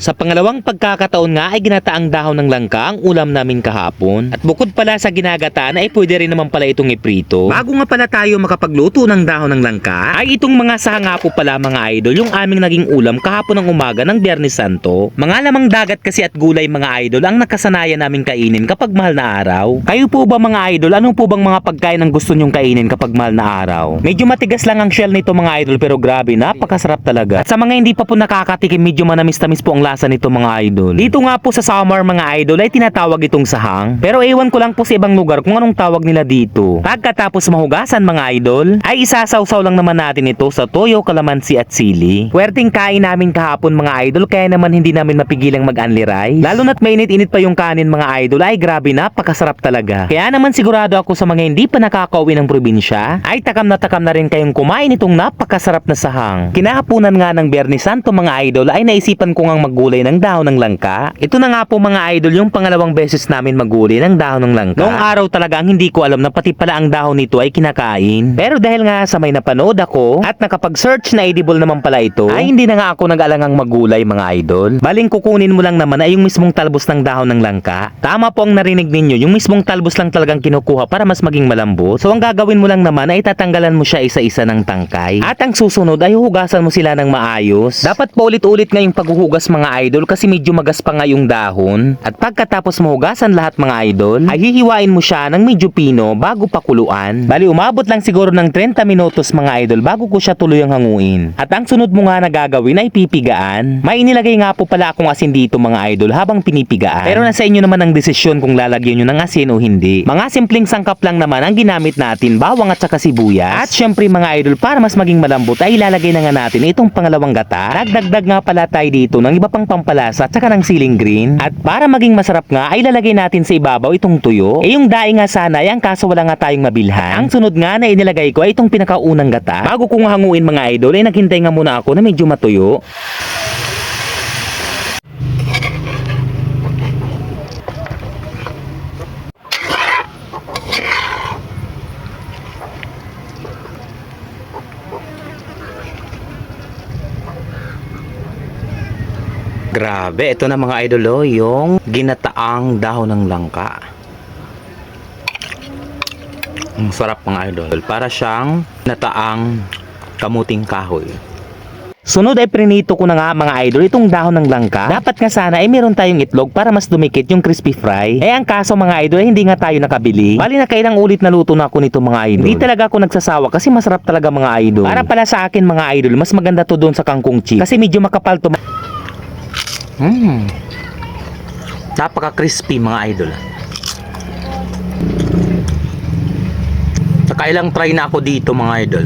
Sa pangalawang pagkakataon nga ay ginataang dahon ng langka ang ulam namin kahapon. At bukod pala sa ginagataan ay pwede rin naman pala itong iprito. Bago nga pala tayo makapagluto ng dahon ng langka, ay itong mga sanga po pala mga idol yung aming naging ulam kahapon ng umaga ng Biyernes Santo. Mga lamang dagat kasi at gulay mga idol ang nakasanayan namin kainin kapag mahal na araw. Kayo po ba mga idol, ano po bang mga pagkain ang gusto nyong kainin kapag mahal na araw? Medyo matigas lang ang shell nito mga idol pero grabe, napakasarap talaga. At sa mga hindi pa po nakakatikim, medyo manamis-tamis po ang lasa nito mga idol. Dito nga po sa Samar mga idol ay tinatawag itong sahang. Pero ewan ko lang po sa ibang lugar kung anong tawag nila dito. Pagkatapos mahugasan mga idol, ay isasawsaw lang naman natin ito sa toyo, kalamansi at sili. Puwerteng kain namin kahapon mga idol kaya naman hindi namin mapigilang mag-only rice. Lalo na't mainit-init pa yung kanin mga idol ay grabe, napakasarap talaga. Kaya naman sigurado ako sa mga hindi pa nakakauwi ng probinsya ay takam na rin kayong kumain itong napakasarap na sahang. Kinahapunan nga ng Biyernes Santo mga idol ay naisipan ko ngang maggulay ng dahon ng langka. Ito na nga po mga idol yung pangalawang beses namin maggulay ng dahon ng langka. Noong araw talaga ang hindi ko alam na pati pala ang dahon nito ay kinakain. Pero dahil nga sa may napanood ako at nakapag-search na edible naman pala ito, ay hindi na nga ako nag-alangang maggulay mga idol. Baling kukunin mo lang naman ay yung mismong talbos ng dahon ng langka. Tama po ang narinig ninyo, yung mismong talbos lang talagang kinukuha para mas maging malambot. So ang gagawin mo lang naman ay tatanggalan mo siya isa-isa ng tangkay. At ang susunod ay huhugasan mo sila ng maayos. Dapat pa ulit-ulit nga yung paghuhugas mga idol kasi medyo magas pa nga yung dahon. At pagkatapos mahugasan lahat mga idol, ay hihiwain mo siya ng medyo pino bago pakuluan. Bali umabot lang siguro ng 30 minutos mga idol bago ko siya tuluyang hanguin. At ang sunod mo nga na gagawin ay pipigaan. May inilagay nga po pala akong asin dito mga idol habang pinipigaan. Pero nasa inyo naman ang desisyon kung lalagyan nyo ng asin o hindi. Mga simpleng sangkap lang naman ang ginamit natin, bawang at saka sibuyas. At syempre mga idol, para mas maging malambot ay ilalagay na nga natin itong pangalawang gata. Dagdag nga pala tayo dito ng iba pang pampalasa at saka ng siling green. At para maging masarap nga ay ilalagay natin sa ibabaw itong tuyo. Yung daing nga sana ay ang kaso wala nga tayong mabilhan. Ang sunod nga na inilagay ko ay itong pinakaunang gata. Bago kong hanguin mga idol ay naghintay nga muna ako na medyo matuyo. Grabe, ito na mga idol, yung ginataang dahon ng langka. Ang sarap mga idol. Para siyang ginataang kamuting kahoy. Sunod ay prinito ko na nga mga idol itong dahon ng langka. Dapat nga sana ay meron tayong itlog para mas dumikit yung crispy fry. Ang kaso mga idol ay hindi nga tayo nakabili. Bali na kailang ulit na luto na ako nito mga idol. Hindi talaga ako nagsasawa kasi masarap talaga mga idol. Para pala sa akin mga idol, mas maganda to doon sa kangkong chips. Kasi medyo makapal to. Napaka-crispy mga idol. Saka ilang try na ako dito mga idol.